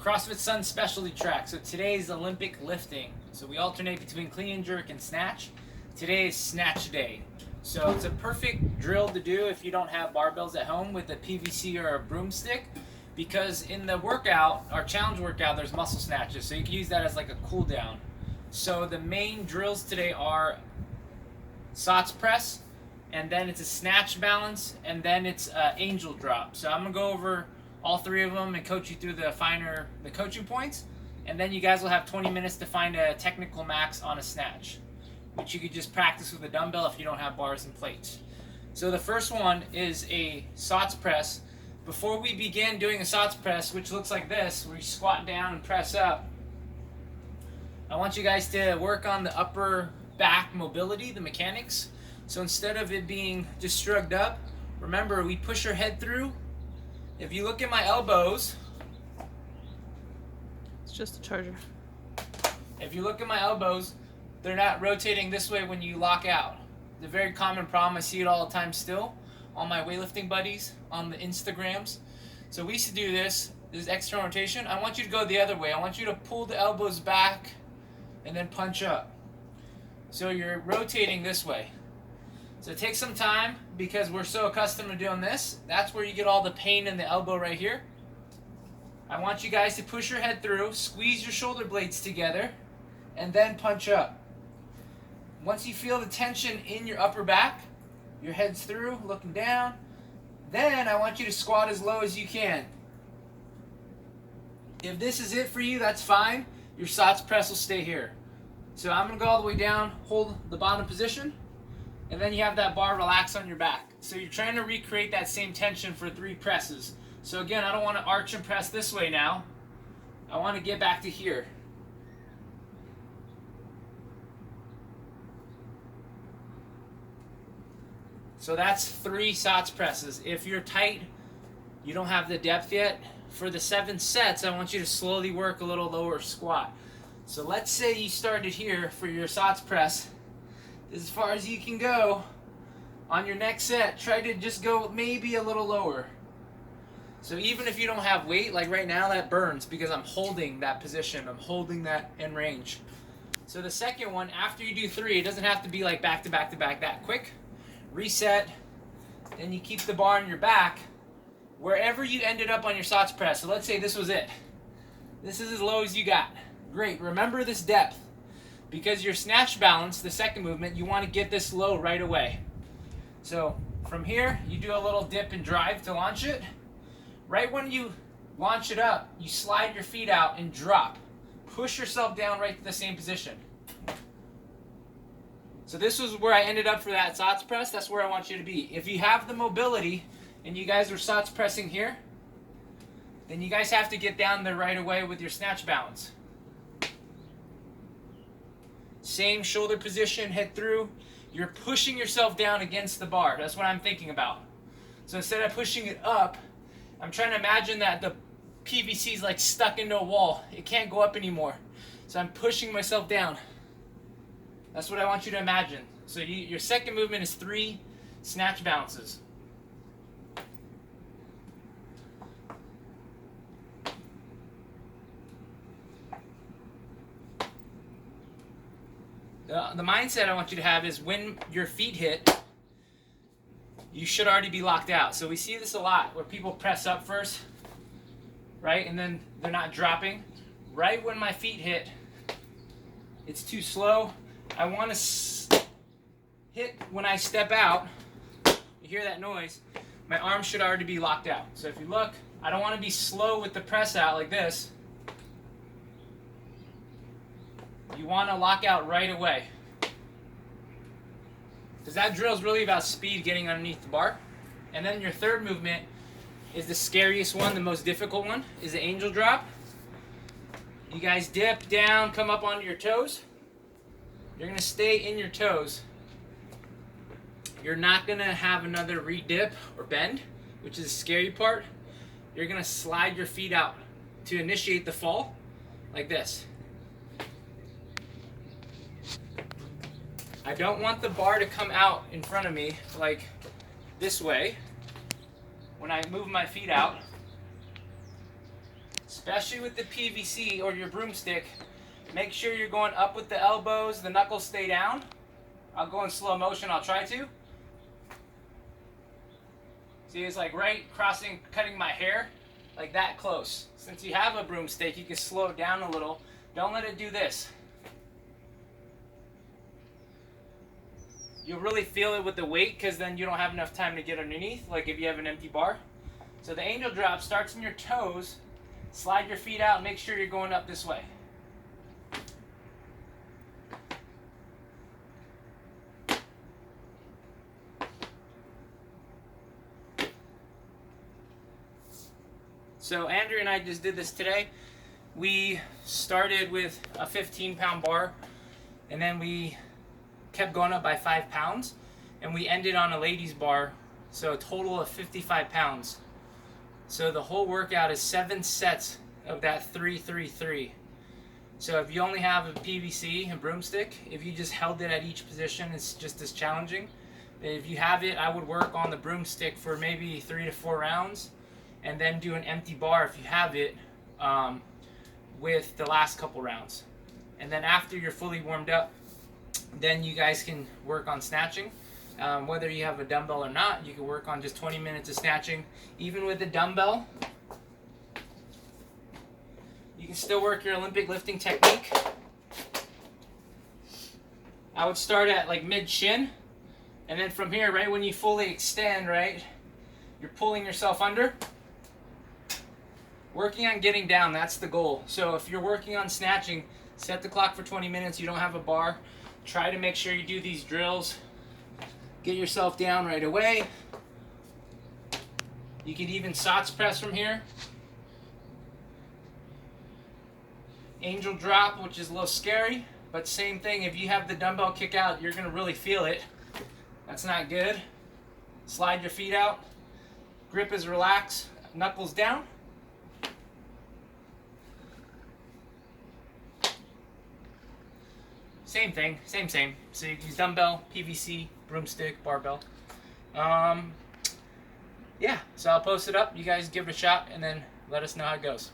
CrossFit Sun specialty track. So today's Olympic lifting. So we alternate between clean and jerk and snatch. Today is snatch day. So it's a perfect drill to do if you don't have barbells at home with a PVC or a broomstick, because in the workout, our challenge workout, there's muscle snatches. So you can use that as like a cool down. So the main drills today are SOTS press, and then it's a snatch balance, and then it's angel drop. So I'm gonna go over all three of them and coach you through the coaching points, and then you guys will have 20 minutes to find a technical max on a snatch, which you could just practice with a dumbbell if you don't have bars and plates. So the first one is a SOTS press. Before we begin doing a SOTS press, which looks like this, where you squat down and press up, I want you guys to work on the upper back mobility, the mechanics. So instead of it being just shrugged up, remember we push our head through. If you look at my elbows, It's just a charger. if you look at my elbows, they're not rotating this way when you lock out. It's a very common problem. I see it all the time still on my weightlifting buddies on the Instagrams. So we used to do this is external rotation. I want you to go the other way. I want you to pull the elbows back and then punch up. So you're rotating this way. So it takes some time because we're so accustomed to doing this. That's where you get all the pain in the elbow right here. I want you guys to push your head through, squeeze your shoulder blades together, and then punch up. Once you feel the tension in your upper back, your head's through, looking down, then I want you to squat as low as you can. If this is it for you, that's fine. Your SOTS press will stay here. So I'm going to go all the way down, hold the bottom position, and then you have that bar relax on your back. So you're trying to recreate that same tension for 3 presses. So again, I don't want to arch and press this way now. I want to get back to here. So that's 3 SOTS presses. If you're tight, you don't have the depth yet, for the 7 sets, I want you to slowly work a little lower squat. So let's say you started here for your SOTS press. As far as you can go. On your next set, try to just go maybe a little lower. So even if you don't have weight, like right now, that burns because I'm holding that position. I'm holding that in range. So the second one, after you do 3, it doesn't have to be like back to back to back that quick. Reset, then you keep the bar on your back wherever you ended up on your SOTS press. So let's say this was it. This is as low as you got. Great, remember this depth. Because your snatch balance, the second movement, you want to get this low right away. So from here, you do a little dip and drive to launch it. Right when you launch it up, you slide your feet out and drop. Push yourself down right to the same position. So this was where I ended up for that SOTS press. That's where I want you to be. If you have the mobility and you guys are SOTS pressing here, then you guys have to get down there right away with your snatch balance. Same shoulder position, head through. You're pushing yourself down against the bar. That's what I'm thinking about. So instead of pushing it up, I'm trying to imagine that the PVC is like stuck into a wall. It can't go up anymore. So I'm pushing myself down. That's what I want you to imagine. So your second movement is 3 snatch balances. The mindset I want you to have is when your feet hit, you should already be locked out. So we see this a lot where people press up first, right? And then they're not dropping. Right when my feet hit, it's too slow. I want to hit when I step out. You hear that noise? My arms should already be locked out. So if you look, I don't want to be slow with the press out like this. You want to lock out right away. Because that drill is really about speed getting underneath the bar. And then your third movement is the scariest one, the most difficult one, is the angel drop. You guys dip down, come up onto your toes. You're going to stay in your toes. You're not going to have another re-dip or bend, which is the scary part. You're going to slide your feet out to initiate the fall, like this. I don't want the bar to come out in front of me like this way when I move my feet out. especially with the PVC or your broomstick, make sure you're going up with the elbows, the knuckles stay down. I'll go in slow motion, I'll try to. See, it's like right crossing, cutting my hair, like that close. Since you have a broomstick, you can slow it down a little. Don't let it do this. You'll really feel it with the weight because then you don't have enough time to get underneath, like if you have an empty bar. So the angel drop starts in your toes, slide your feet out, and make sure you're going up this way. So Andrew and I just did this today. We started with a 15-pound bar, and then we kept going up by 5 pounds, and we ended on a ladies bar, so a total of 55 pounds. So the whole workout is 7 sets of that 3-3-3. So if you only have a PVC and broomstick, if you just held it at each position, it's just as challenging. If you have it, I would work on the broomstick for maybe 3 to 4 rounds, and then do an empty bar if you have it with the last couple rounds. And then after you're fully warmed up, then you guys can work on snatching. Whether you have a dumbbell or not, you can work on just 20 minutes of snatching. Even with a dumbbell, you can still work your Olympic lifting technique. I would start at like mid-shin, and then from here, right when you fully extend, right, you're pulling yourself under. Working on getting down, that's the goal. So if you're working on snatching, set the clock for 20 minutes, you don't have a bar, try to make sure you do these drills. Get yourself down right away. You could even SOTS press from here. Angel drop, which is a little scary, but same thing, if you have the dumbbell kick out, you're gonna really feel it. That's not good. Slide your feet out. Grip is relaxed, knuckles down. Same thing, same. So you use dumbbell, PVC, broomstick, barbell. Yeah, so I'll post it up. You guys give it a shot and then let us know how it goes.